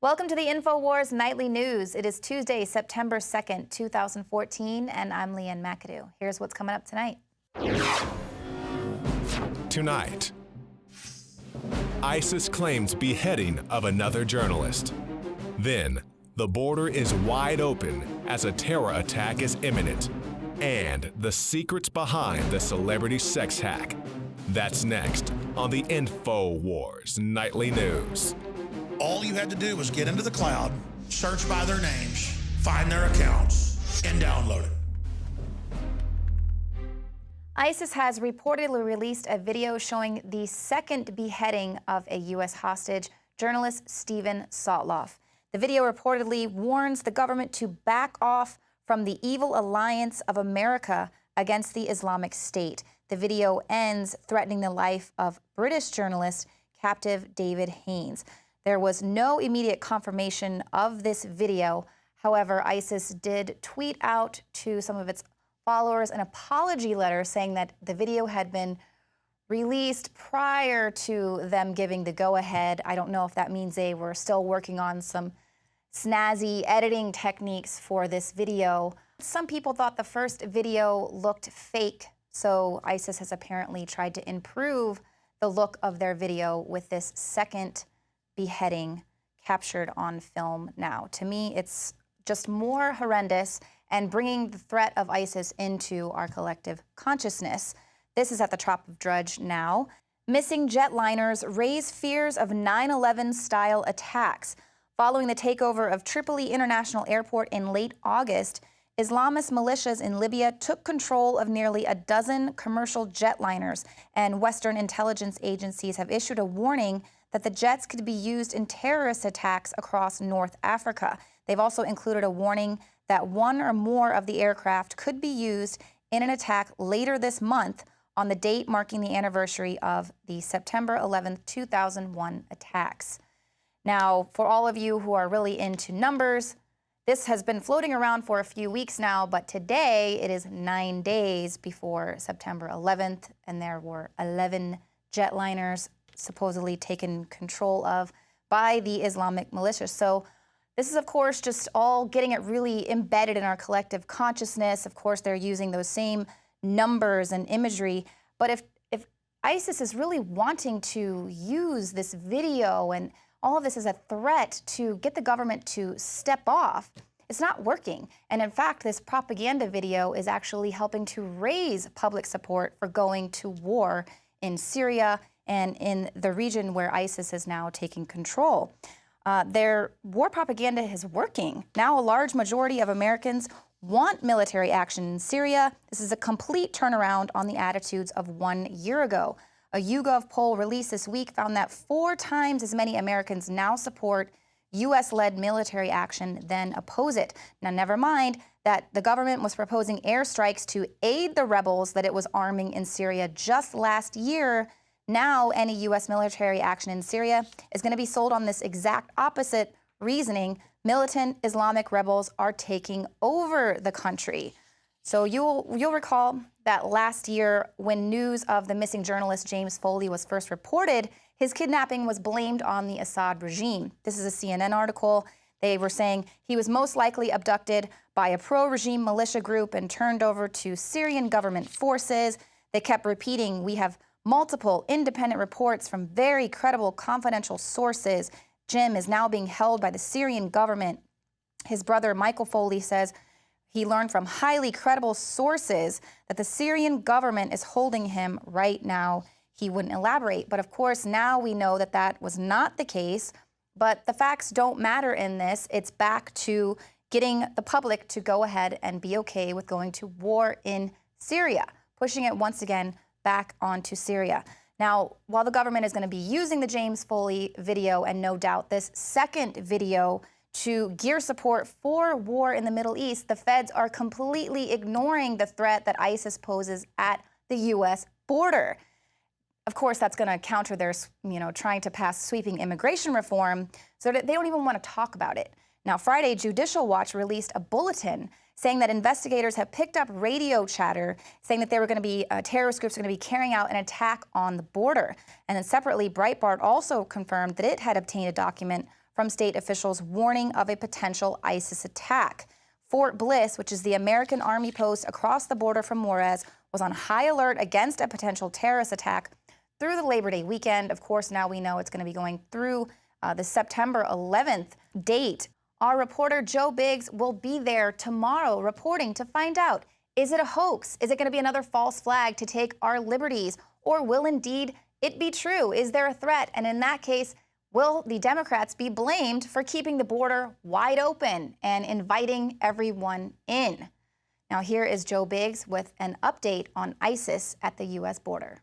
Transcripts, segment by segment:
Welcome to the InfoWars Nightly News. It is Tuesday, September 2nd, 2014, and I'm Leanne McAdoo. Here's what's coming up tonight. Tonight, ISIS claims beheading of another journalist. Then, the border is wide open as a terror attack is imminent. And the secrets behind the celebrity sex hack. That's next on the InfoWars Nightly News. All you had to do was get into the cloud, search by their names, find their accounts, and download it. ISIS has reportedly released a video showing the second beheading of a U.S. hostage, journalist Steven Sotloff. The video reportedly warns the government to back off from the evil alliance of America against the Islamic State. The video ends threatening the life of British journalist captive David Haines. There was no immediate confirmation of this video. However, ISIS did tweet out to some of its followers an apology letter saying that the video had been released prior to them giving the go-ahead. I don't know if that means they were still working on some snazzy editing techniques for this video. Some people thought the first video looked fake, so ISIS has apparently tried to improve the look of their video with this second beheading captured on film now. To me, it's just more horrendous and bringing the threat of ISIS into our collective consciousness. This is at the top of Drudge now. Missing jetliners raise fears of 9/11 style attacks. Following the takeover of Tripoli International Airport in late August, Islamist militias in Libya took control of nearly a dozen commercial jetliners, and Western intelligence agencies have issued a warning that the jets could be used in terrorist attacks across North Africa. They've also included a warning that one or more of the aircraft could be used in an attack later this month on the date marking the anniversary of the September 11th, 2001 attacks. Now, for all of you who are really into numbers, this has been floating around for a few weeks now, but today it is 9 days before September 11th, and there were 11 jetliners supposedly taken control of by the Islamic militia. So this is, of course, just all getting it really embedded in our collective consciousness. Of course, they're using those same numbers and imagery. But if ISIS is really wanting to use this video and all of this as a threat to get the government to step off, it's not working. And in fact, this propaganda video is actually helping to raise public support for going to war in Syria and in the region where ISIS is now taking control. Their war propaganda is working. Now a large majority of Americans want military action in Syria. This is a complete turnaround on the attitudes of 1 year ago. A YouGov poll released this week found that 4 times as many Americans now support U.S.-led military action than oppose it. Now, never mind that the government was proposing airstrikes to aid the rebels that it was arming in Syria just last year. Now, any U.S. military action in Syria is going to be sold on this exact opposite reasoning. Militant Islamic rebels are taking over the country. So you'll recall that last year, when news of the missing journalist James Foley was first reported, his kidnapping was blamed on the Assad regime. This is a CNN article. They were saying he was most likely abducted by a pro-regime militia group and turned over to Syrian government forces. They kept repeating, "We have multiple independent reports from very credible confidential sources. Jim is now being held by the Syrian government." His brother Michael Foley says he learned from highly credible sources that the Syrian government is holding him right now. He wouldn't elaborate. But of course, now we know that that was not the case. But the facts don't matter in this. It's back to getting the public to go ahead and be okay with going to war in Syria, pushing it once again back onto Syria. Now, while the government is going to be using the James Foley video and no doubt this second video to gear support for war in the Middle East, the feds are completely ignoring the threat that ISIS poses at the U.S. border. Of course, that's going to counter their, trying to pass sweeping immigration reform, so that they don't even want to talk about it. Now, Friday, Judicial Watch released a bulletin saying that investigators have picked up radio chatter saying that they were going to be, terrorist groups are going to be carrying out an attack on the border. And then separately, Breitbart also confirmed that it had obtained a document from state officials warning of a potential ISIS attack. Fort Bliss, which is the American Army post across the border from Juarez, was on high alert against a potential terrorist attack through the Labor Day weekend. Of course, now we know it's going to be going through the September 11th date. Our reporter Joe Biggs will be there tomorrow reporting to find out, is it a hoax? Is it going to be another false flag to take our liberties? Or will indeed it be true? Is there a threat? And in that case, will the Democrats be blamed for keeping the border wide open and inviting everyone in? Now here is Joe Biggs with an update on ISIS at the U.S. border.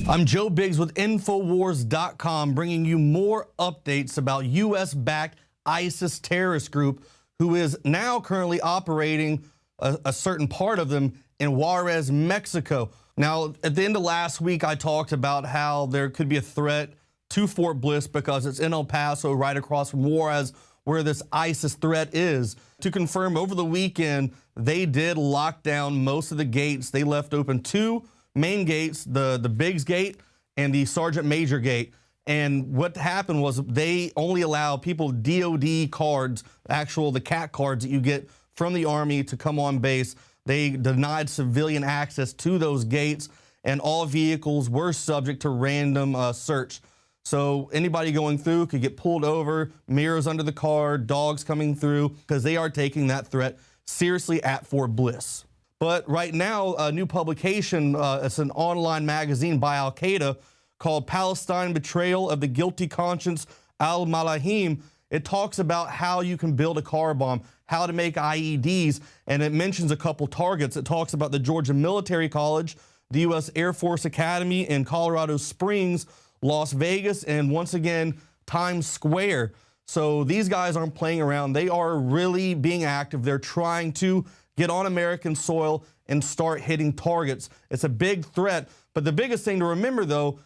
I'm Joe Biggs with Infowars.com, bringing you more updates about U.S.-backed ISIS terrorist group who is now currently operating a certain part of them in Juarez, Mexico. Now, at the end of last week, I talked about how there could be a threat to Fort Bliss because it's in El Paso, right across from Juarez, where this ISIS threat is. To confirm, over the weekend, they did lock down most of the gates. They left open two main gates, the Biggs Gate and the Sergeant Major Gate. And what happened was they only allow people DOD cards, the CAT cards that you get from the Army to come on base. They denied civilian access to those gates, and all vehicles were subject to random search. So anybody going through could get pulled over, mirrors under the car, dogs coming through, because they are taking that threat seriously at Fort Bliss. But right now, a new publication, it's an online magazine by Al-Qaeda called Palestine Betrayal of the Guilty Conscience Al-Malahim. It talks about how you can build a car bomb, how to make IEDs, and it mentions a couple targets. It talks about the Georgia Military College, the U.S. Air Force Academy in Colorado Springs, Las Vegas, and once again, Times Square. So these guys aren't playing around. They are really being active. They're trying to get on American soil and start hitting targets. It's a big threat. But the biggest thing to remember, though,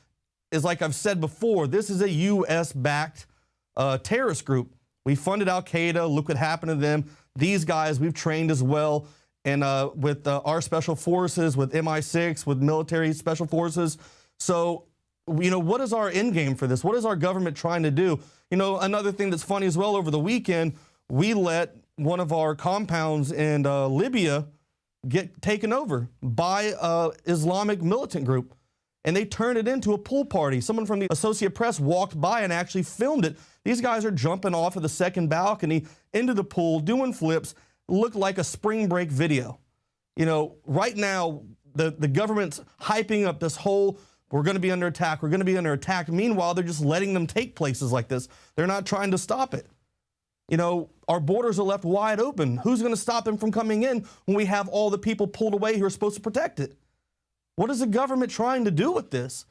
is like I've said before, this is a U.S.-backed terrorist group. We funded Al-Qaeda. Look what happened to them. These guys we've trained as well. And with our special forces, with MI6, with military special forces. So, you know, what is our end game for this? What is our government trying to do? You know, another thing that's funny as well, over the weekend, we let one of our compounds in Libya get taken over by an Islamic militant group. And they turned it into a pool party. Someone from the Associated Press walked by and actually filmed it. These guys are jumping off of the second balcony into the pool, doing flips. Looked like a spring break video. You know, right now, the government's hyping up this whole, we're going to be under attack, we're going to be under attack. Meanwhile, they're just letting them take places like this. They're not trying to stop it. You know, our borders are left wide open. Who's going to stop them from coming in when we have all the people pulled away who are supposed to protect it? What is the government trying to do with this?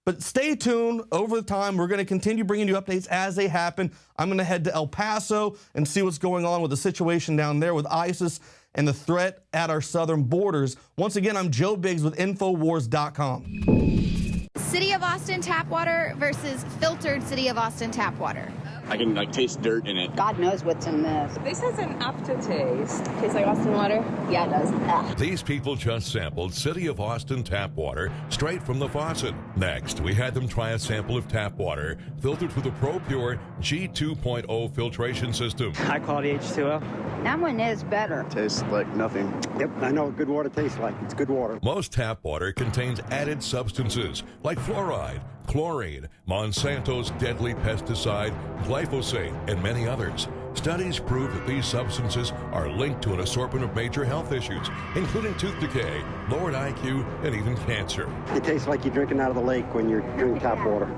But stay tuned. Over the time, we're going to continue bringing you updates as they happen. I'm going to head to El Paso and see what's going on with the situation down there with ISIS and the threat at our southern borders. Once again, I'm Joe Biggs with Infowars.com. City of Austin tap water versus filtered City of Austin tap water. I can taste dirt in it. God knows what's in this. This has an aftertaste. Tastes like Austin water? Yeah, it does. Ugh. These people just sampled City of Austin tap water straight from the faucet. Next, we had them try a sample of tap water filtered through the ProPure G2.0 filtration system. High quality H2O. That one is better. Tastes like nothing. Yep, I know what good water tastes like. It's good water. Most tap water contains added substances like fluoride, chlorine, Monsanto's deadly pesticide, glyphosate, and many others. Studies prove that these substances are linked to an assortment of major health issues, including tooth decay, lowered IQ, and even cancer. It tastes like you're drinking out of the lake when you're drinking tap water.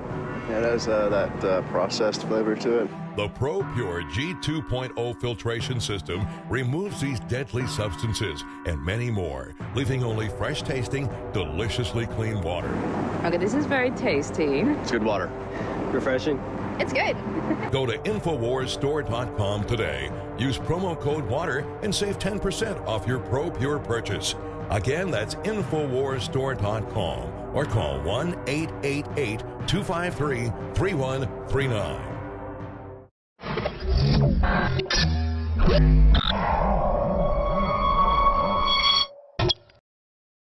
Yeah, it has that processed flavor to it. The ProPure G2.0 filtration system removes these deadly substances and many more, leaving only fresh-tasting, deliciously clean water. Okay, this is very tasty. It's good water. Refreshing. It's good. Go to InfoWarsStore.com today. Use promo code WATER and save 10% off your ProPure purchase. Again, that's InfoWarsStore.com or call 1-888-253-3139.